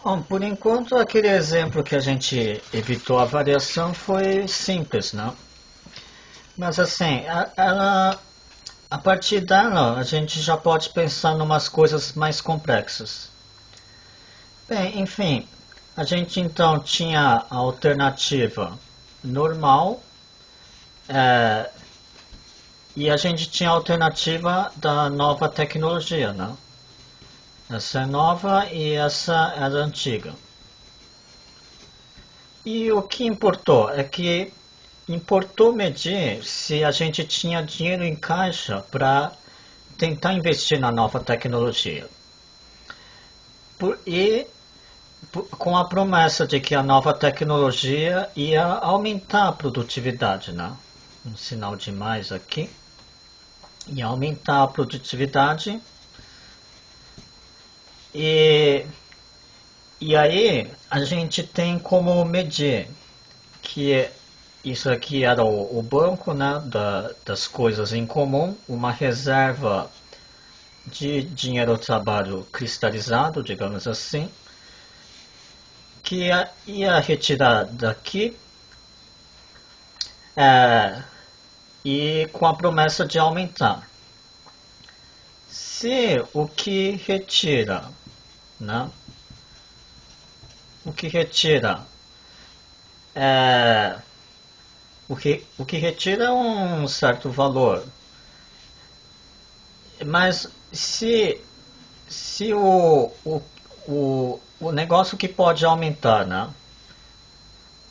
Bom, por enquanto aquele exemplo que a gente evitou a variação foi simples, não? Mas assim, a partir dela a gente já pode pensar em umas coisas mais complexas. Bem, enfim, a gente então tinha a alternativa normal, é, e a gente tinha a alternativa da nova tecnologia, não? Essa é nova e essa é da antiga. E o que importou é que importou medir se a gente tinha dinheiro em caixa para tentar investir na nova tecnologia. Com a promessa de que a nova tecnologia ia aumentar a produtividade, né? Um sinal de mais aqui. Ia aumentar a produtividade. E aí a gente tem como medir que isso aqui era o banco, né, das coisas em comum, uma reserva de dinheiro-trabalho cristalizado, digamos assim, que ia retirar daqui e com a promessa de aumentar. Se o que retira, né, o que retira o que retira um certo valor, mas se o negócio que pode aumentar, né?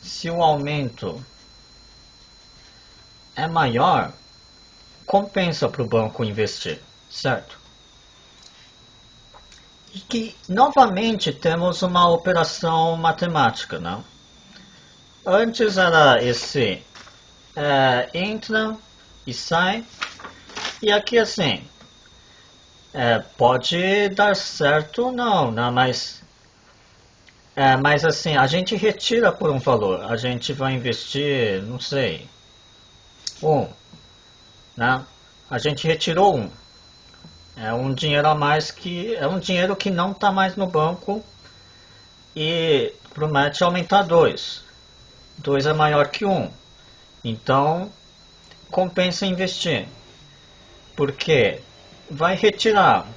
Se o aumento é maior, compensa para o banco investir, certo? E que novamente temos uma operação matemática, né? Antes era esse entra e sai, e aqui assim pode dar certo ou não, né? Mas assim, a gente retira por um valor. A gente vai investir, não sei, né? A gente retirou um. É um dinheiro a mais que é um dinheiro que não está mais no banco e promete aumentar dois. Dois é maior que um. Então compensa investir. Porque vai retirar,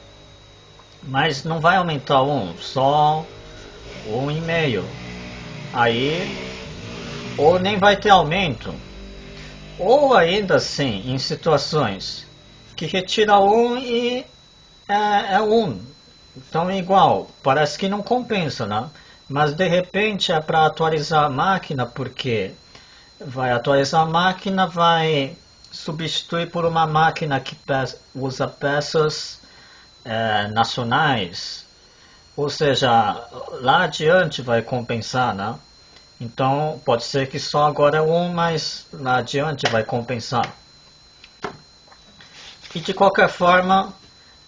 mas não vai aumentar um, só 1,5. Aí, ou nem vai ter aumento, ou ainda assim, em situações que retira um e é um. Então é igual, parece que não compensa, né? Mas de repente é para atualizar a máquina, porque vai atualizar a máquina, vai substituir por uma máquina que usa peças nacionais. Ou seja, lá adiante vai compensar, né? Então pode ser que só agora é um, mas lá adiante vai compensar. E de qualquer forma,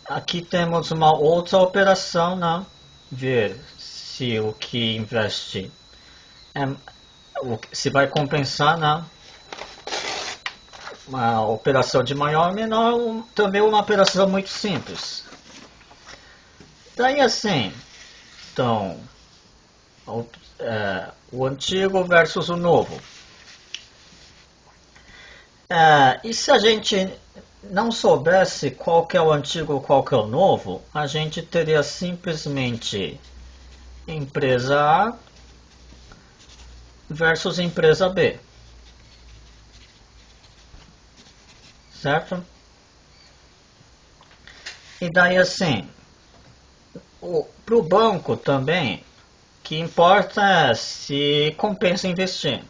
aqui temos uma outra operação, né? Ver se o que investe se vai compensar, né? Uma operação de maior ou menor, também uma operação muito simples. Daí assim, então, o antigo versus o novo. E se a gente não soubesse qual que é o antigo ou qual que é o novo, a gente teria simplesmente empresa A versus empresa B. Certo? E daí assim, para o banco também, o que importa é se compensa investir.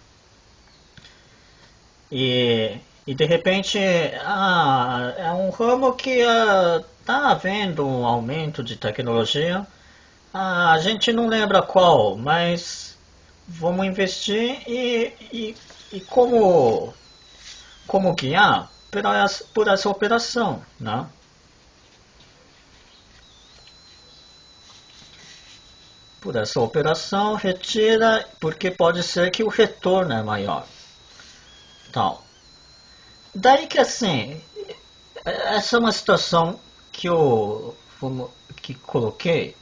E de repente é um ramo que está havendo um aumento de tecnologia. A gente não lembra qual, mas vamos investir e como guiar por essa operação, né? Por essa operação retira, porque pode ser que o retorno é maior. Então, daí que assim, essa é uma situação que eu coloquei,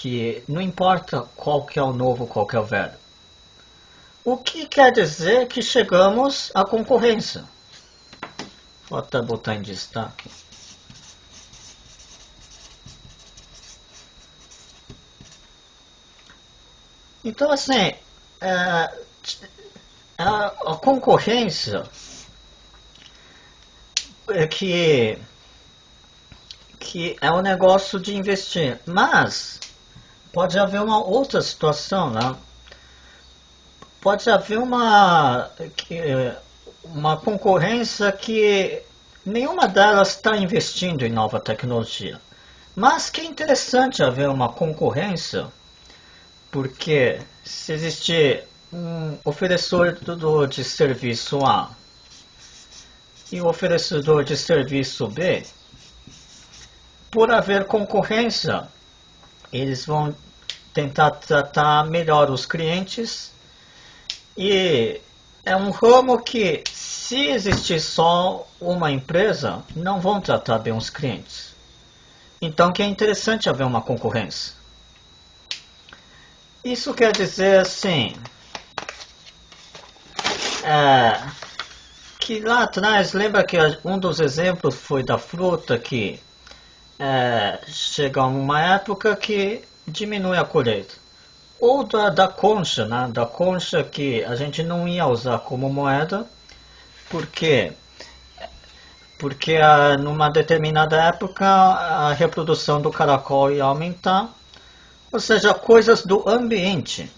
que não importa qual que é o novo, qual que é o velho. O que quer dizer que chegamos à concorrência. Vou até botar em destaque. Então, assim, a concorrência é que é um negócio de investir, mas pode haver uma outra situação, né? Pode haver uma concorrência que nenhuma delas está investindo em nova tecnologia, mas que é interessante haver uma concorrência, porque se existir um oferecedor de serviço A e um oferecedor de serviço B, por haver concorrência, eles vão tentar tratar melhor os clientes, e é um ramo que, se existir só uma empresa, não vão tratar bem os clientes. Então que é interessante haver uma concorrência. Isso quer dizer assim, que lá atrás, lembra que um dos exemplos foi da fruta, que chega uma época que diminui a colheita. Ou da concha, né? Da concha que a gente não ia usar como moeda, porque numa determinada época a reprodução do caracol ia aumentar, ou seja, coisas do ambiente.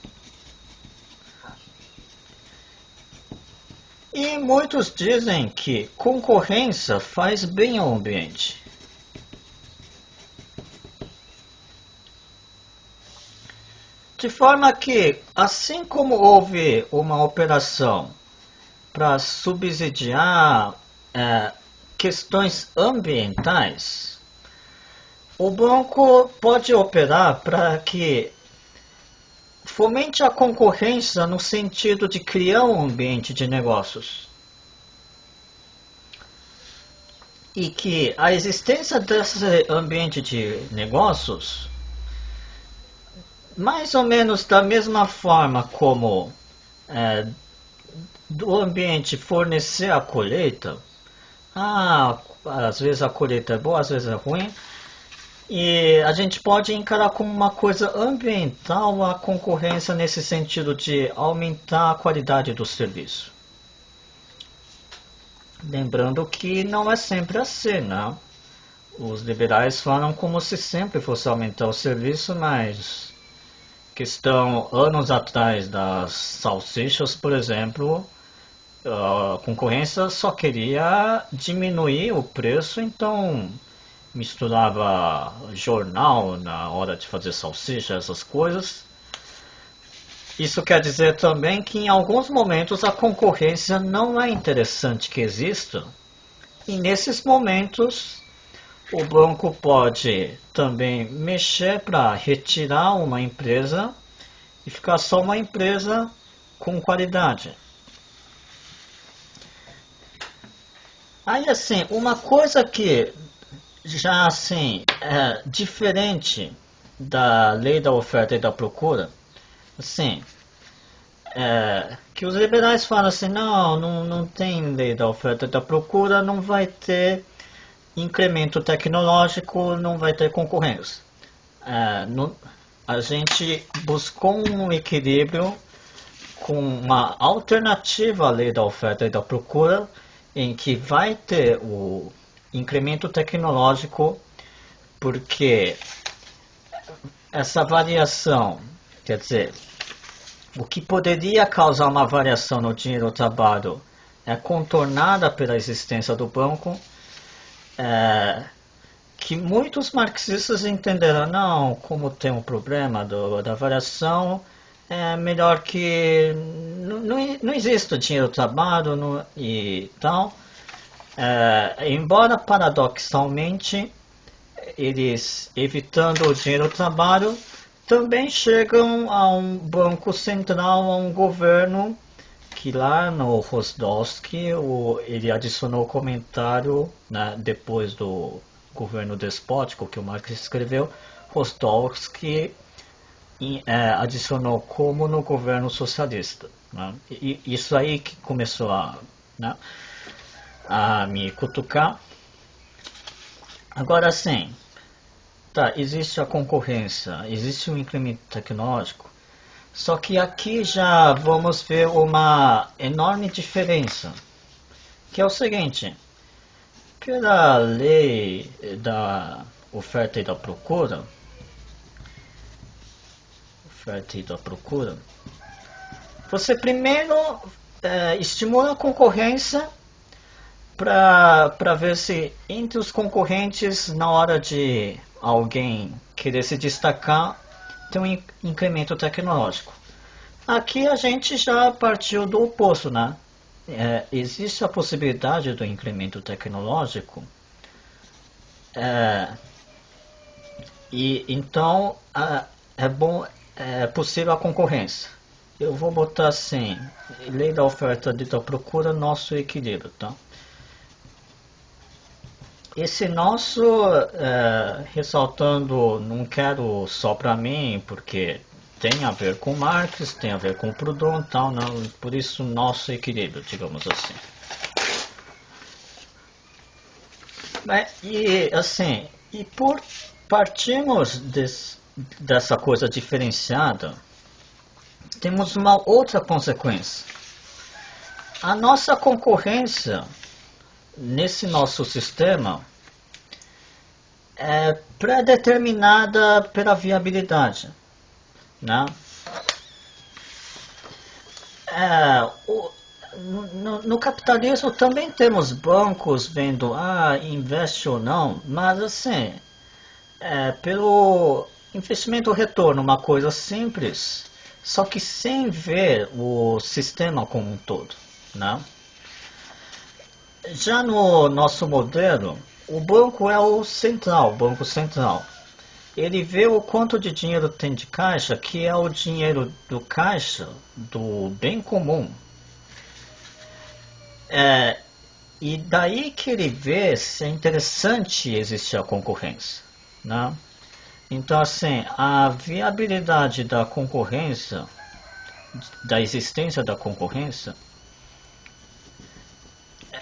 E muitos dizem que concorrência faz bem ao ambiente. De forma que, assim como houve uma operação para subsidiar questões ambientais, o banco pode operar para que fomente a concorrência no sentido de criar um ambiente de negócios. E que a existência desse ambiente de negócios, mais ou menos da mesma forma como do ambiente fornecer a colheita, às vezes a colheita é boa, às vezes é ruim, e a gente pode encarar como uma coisa ambiental a concorrência nesse sentido de aumentar a qualidade do serviço. Lembrando que não é sempre assim, né? Os liberais falam como se sempre fosse aumentar o serviço, mas questão anos atrás das salsichas, por exemplo, a concorrência só queria diminuir o preço, então misturava jornal na hora de fazer salsicha, essas coisas. Isso quer dizer também que em alguns momentos a concorrência não é interessante que exista, e nesses momentos o banco pode também mexer para retirar uma empresa e ficar só uma empresa com qualidade. Aí assim, uma coisa que já assim é diferente da lei da oferta e da procura, assim, que os liberais falam assim, não tem lei da oferta e da procura, não vai ter incremento tecnológico, não vai ter concorrência. A gente buscou um equilíbrio com uma alternativa à lei da oferta e da procura, em que vai ter o incremento tecnológico, porque essa variação, quer dizer, o que poderia causar uma variação no dinheiro do trabalho é contornada pela existência do banco, que muitos marxistas entenderam, não, como tem um problema da variação, é melhor que não exista dinheiro do trabalho e tal. Embora paradoxalmente eles, evitando o dinheiro do trabalho, também chegam a um banco central, a um governo, que lá no Rosdolsky ele adicionou o comentário, né, depois do governo despótico que o Marx escreveu. Rosdolsky adicionou como no governo socialista, né? E isso aí que começou né, a me cutucar. Agora sim, tá, existe a concorrência, existe o incremento tecnológico, só que aqui já vamos ver uma enorme diferença, que é o seguinte: pela lei da oferta e da procura, você primeiro estimula a concorrência para ver se entre os concorrentes, na hora de alguém querer se destacar, tem um incremento tecnológico. Aqui a gente já partiu do oposto, né? Existe a possibilidade do incremento tecnológico, e então é possível a concorrência. Eu vou botar assim: lei da oferta e da procura, nosso equilíbrio, tá? Esse nosso, ressaltando, não quero só para mim, porque tem a ver com Marx, tem a ver com o Proudhon e tal, não, por isso nosso equilíbrio, digamos assim. E assim, e por partirmos dessa coisa diferenciada, temos uma outra consequência. A nossa concorrência nesse nosso sistema é pré-determinada pela viabilidade, né? No capitalismo também temos bancos vendo, investe ou não, mas assim, pelo investimento retorno, uma coisa simples, só que sem ver o sistema como um todo, né? Já no nosso modelo, o banco é o banco central. Ele vê o quanto de dinheiro tem de caixa, que é o dinheiro do caixa, do bem comum. E daí que ele vê se é interessante existir a concorrência, né? Então, assim, a viabilidade da concorrência, da existência da concorrência,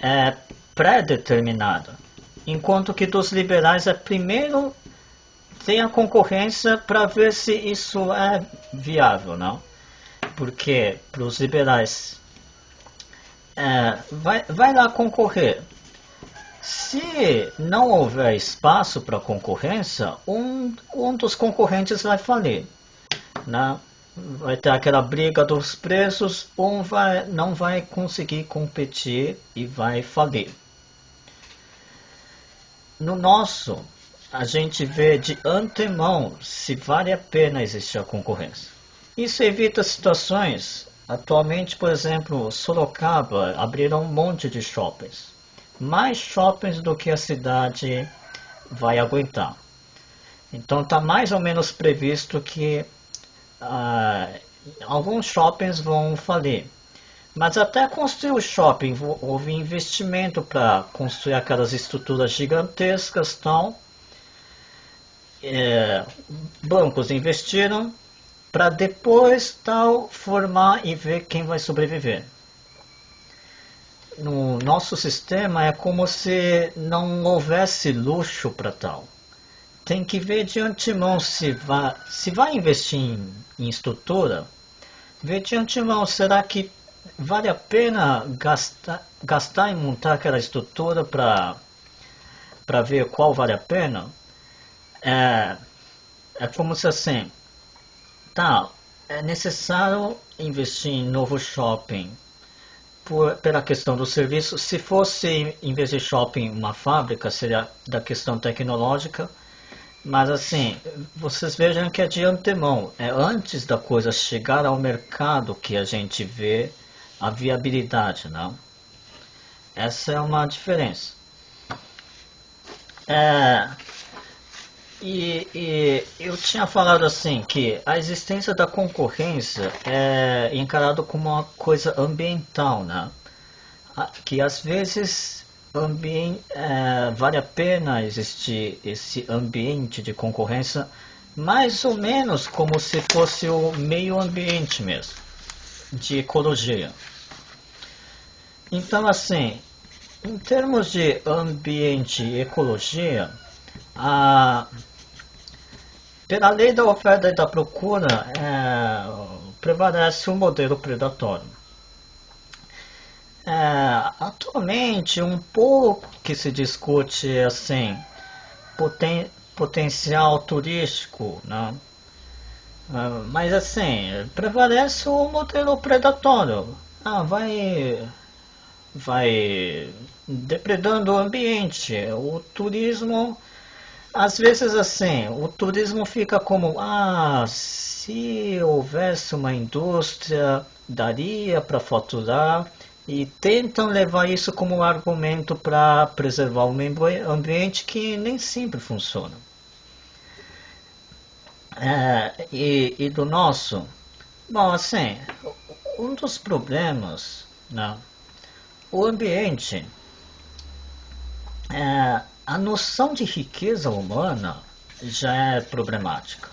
é pré-determinada, enquanto que dos liberais é primeiro ter a concorrência para ver se isso é viável, não? Porque para os liberais vai lá concorrer. Se não houver espaço para concorrência, um dos concorrentes vai falir, né? Vai ter aquela briga dos preços, não vai conseguir competir e vai falir. No nosso, a gente vê de antemão se vale a pena existir a concorrência. Isso evita situações. Atualmente, por exemplo, Sorocaba abriram um monte de shoppings. Mais shoppings do que a cidade vai aguentar. Então está mais ou menos previsto que alguns shoppings vão falir. Mas até construir o shopping houve investimento para construir aquelas estruturas gigantescas, tal. Bancos investiram para depois tal formar e ver quem vai sobreviver. No nosso sistema é como se não houvesse luxo para tal. Tem que ver de antemão se vai investir em estrutura, ver de antemão, será que vale a pena gastar em montar aquela estrutura para ver qual vale a pena? É como se assim, é necessário investir em novo shopping pela questão do serviço. Se fosse, em vez de shopping, uma fábrica, seria da questão tecnológica. Mas assim, vocês vejam que é de antemão, é antes da coisa chegar ao mercado que a gente vê a viabilidade, não? Essa é uma diferença. E eu tinha falado assim que a existência da concorrência é encarado como uma coisa ambiental, né? Que às vezes vale a pena existir esse ambiente de concorrência mais ou menos como se fosse o meio ambiente mesmo, de ecologia. Então, assim, em termos de ambiente e ecologia, pela lei da oferta e da procura, prevalece o modelo predatório. Atualmente, um pouco que se discute assim, potencial turístico, né? Mas assim, prevalece o modelo predatório. Vai depredando o ambiente. O turismo, às vezes assim, o turismo fica como, se houvesse uma indústria, daria para faturar, e tentam levar isso como um argumento para preservar o meio ambiente, que nem sempre funciona. E do nosso, bom, assim, um dos problemas, né, o ambiente, a noção de riqueza humana já é problemática.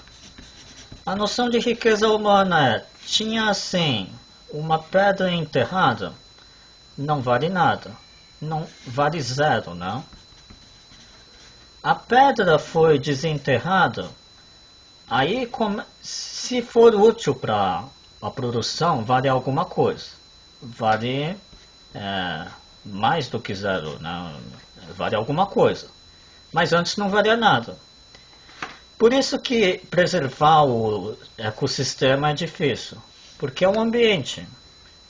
A noção de riqueza humana tinha assim, uma pedra enterrada, não vale nada, não vale zero, né? A pedra foi desenterrada, aí se for útil para a produção, vale alguma coisa, vale mais do que zero, né? Vale alguma coisa, mas antes não valia nada. Por isso que preservar o ecossistema é difícil, porque é um ambiente.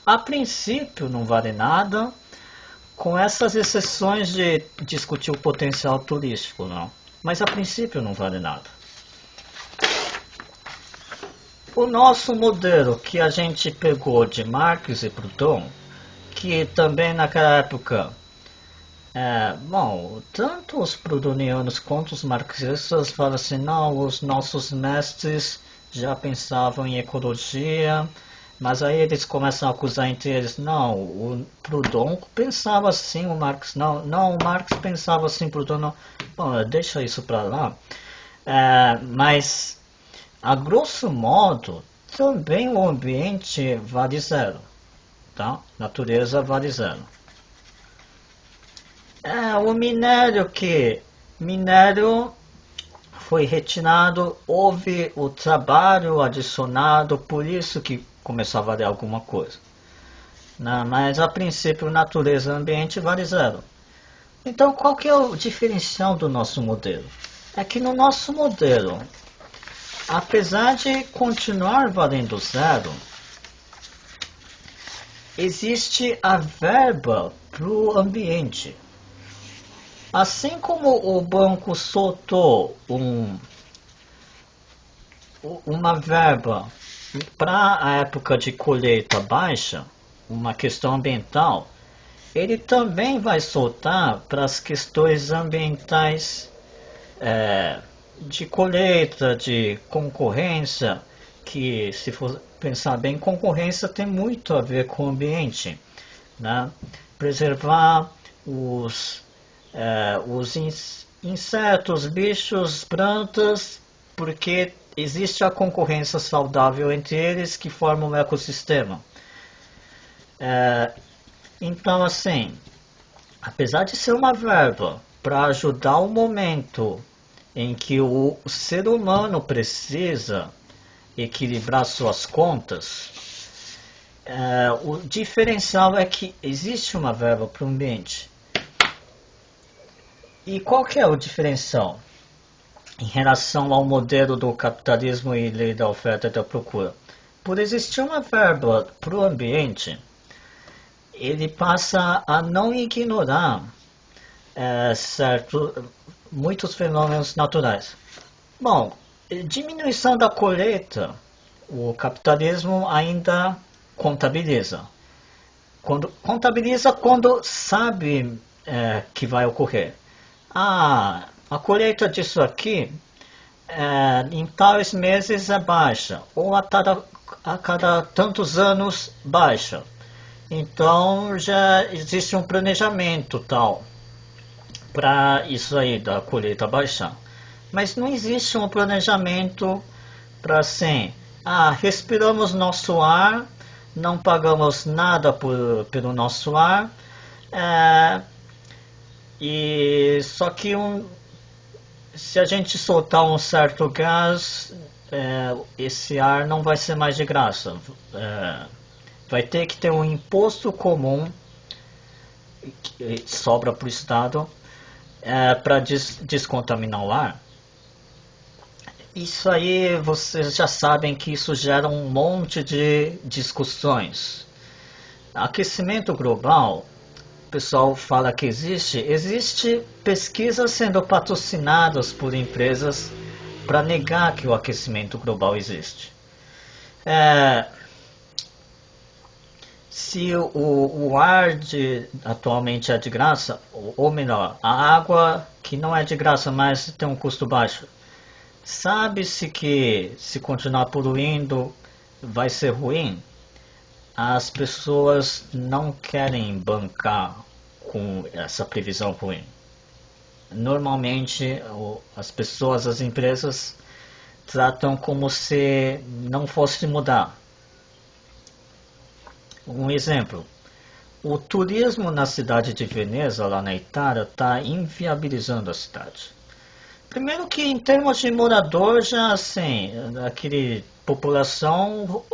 A princípio não vale nada, com essas exceções de discutir o potencial turístico, não. Mas a princípio não vale nada. O nosso modelo que a gente pegou de Marx e Proudhon, que também naquela época, tanto os proudhonianos quanto os marxistas falam assim, não, os nossos mestres já pensavam em ecologia, mas aí eles começam a acusar entre eles, não, o Proudhon pensava assim, o Marx não, o Marx pensava assim, Proudhon não. Bom, deixa isso para lá. Mas, a grosso modo, também o ambiente vale zero, tá? Natureza vale zero. O minério foi retirado, houve o trabalho adicionado, por isso que começou a valer alguma coisa. Não, mas a princípio natureza e ambiente vale zero. Então qual que é o diferencial do nosso modelo? É que no nosso modelo, apesar de continuar valendo zero, existe a verba para o ambiente. Assim como o banco soltou uma verba para a época de colheita baixa, uma questão ambiental, ele também vai soltar para as questões ambientais de colheita, de concorrência, que se for pensar bem, concorrência tem muito a ver com o ambiente, né? Preservar os insetos, bichos, plantas, porque existe a concorrência saudável entre eles que forma um ecossistema. Então, assim, apesar de ser uma verba para ajudar o momento em que o ser humano precisa equilibrar suas contas, o diferencial é que existe uma verba para o ambiente. E qual que é o diferencial em relação ao modelo do capitalismo e lei da oferta e da procura? Por existir uma verba para o ambiente, ele passa a não ignorar muitos fenômenos naturais. Bom, diminuição da colheita, o capitalismo ainda contabiliza. Contabiliza quando sabe que vai ocorrer. A colheita disso aqui em tais meses é baixa, ou a cada tantos anos baixa. Então já existe um planejamento tal para isso aí da colheita baixar. Mas não existe um planejamento para assim, respiramos nosso ar, não pagamos nada pelo nosso ar, e só que se a gente soltar um certo gás, esse ar não vai ser mais de graça. Vai ter que ter um imposto comum que sobra para o Estado para descontaminar o ar. Isso aí, vocês já sabem que isso gera um monte de discussões. Aquecimento global, o pessoal fala que existe pesquisas sendo patrocinadas por empresas para negar que o aquecimento global existe. Se o ar atualmente é de graça, ou melhor, a água que não é de graça, mas tem um custo baixo, sabe-se que se continuar poluindo vai ser ruim? As pessoas não querem bancar com essa previsão ruim. Normalmente as pessoas, as empresas tratam como se não fosse mudar. Um exemplo, o turismo na cidade de Veneza, lá na Itália, está inviabilizando a cidade. Primeiro que em termos de morador, já assim, aquele população,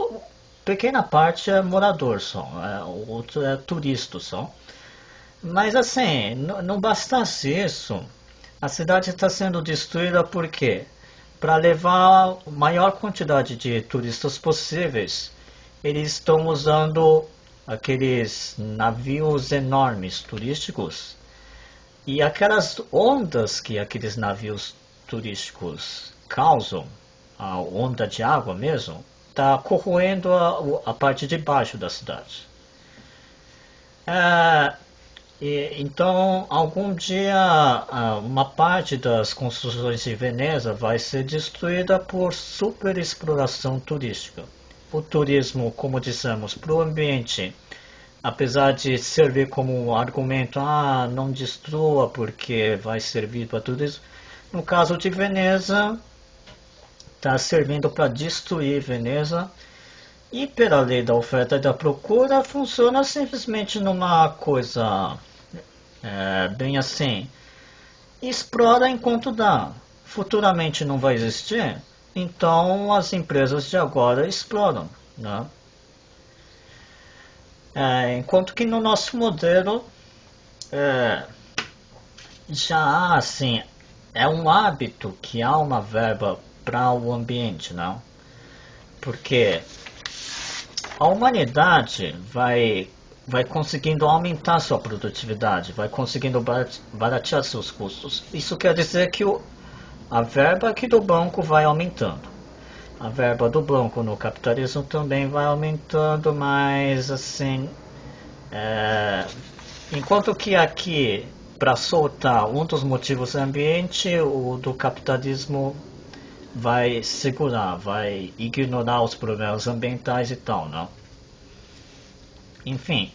pequena parte é morador só, outro é turista só. Mas assim, não bastasse isso, a cidade está sendo destruída por quê? Para levar a maior quantidade de turistas possíveis, eles estão usando aqueles navios enormes turísticos. E aquelas ondas que aqueles navios turísticos causam, a onda de água mesmo, está corroendo a parte de baixo da cidade. Então, algum dia, uma parte das construções de Veneza vai ser destruída por superexploração turística. O turismo, como dissemos, para o ambiente, apesar de servir como um argumento, não destrua porque vai servir para tudo isso, no caso de Veneza, está servindo para destruir Veneza, e pela lei da oferta e da procura, funciona simplesmente numa coisa bem assim, explora enquanto dá, futuramente não vai existir, então as empresas de agora exploram, né? Enquanto que no nosso modelo já há assim, é um hábito que há uma verba para o ambiente, não? Porque a humanidade vai conseguindo aumentar sua produtividade, vai conseguindo baratear seus custos. Isso quer dizer que a verba aqui do banco vai aumentando. A verba do banco no capitalismo também vai aumentando, mas assim, enquanto que aqui, para soltar um dos motivos do ambiente, o do capitalismo vai segurar, vai ignorar os problemas ambientais e tal, não? Enfim,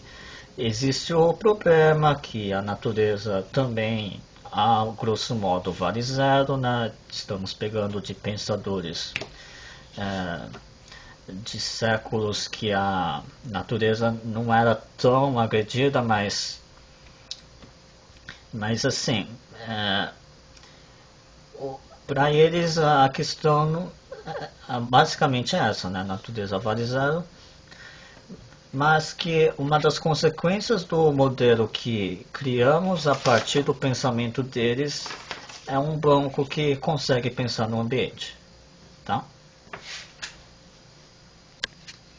existe o problema que a natureza também, a grosso modo, vale zero, né? Estamos pegando de pensadores de séculos que a natureza não era tão agredida, mas assim, para eles a questão basicamente é essa, né? A natureza vale zero, mas que uma das consequências do modelo que criamos a partir do pensamento deles é um banco que consegue pensar no ambiente, tá?